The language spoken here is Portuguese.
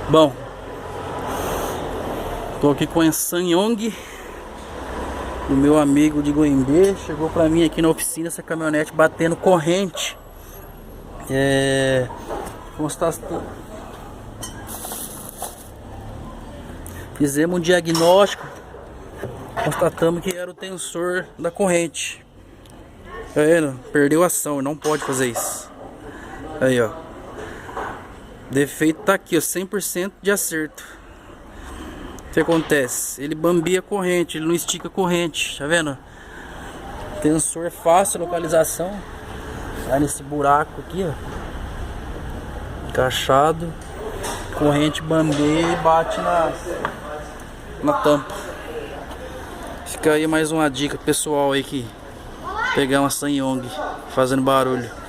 Bom, tô aqui com a Sanyong, o meu amigo de Goimbê. Chegou pra mim aqui na oficina essa caminhonete batendo corrente. Fizemos um diagnóstico, constatamos que era o tensor da corrente. Tá vendo? Perdeu a ação, não pode fazer isso. Aí, ó. Defeito tá aqui, ó, 100% de acerto. O que acontece? Ele bambia a corrente, ele não estica a corrente, tá vendo? Tensor é fácil, localização. Vai nesse buraco aqui, ó. Encaixado. Corrente bambeia e bate na tampa. Fica aí mais uma dica pessoal aí que pegar uma Sanyong fazendo barulho.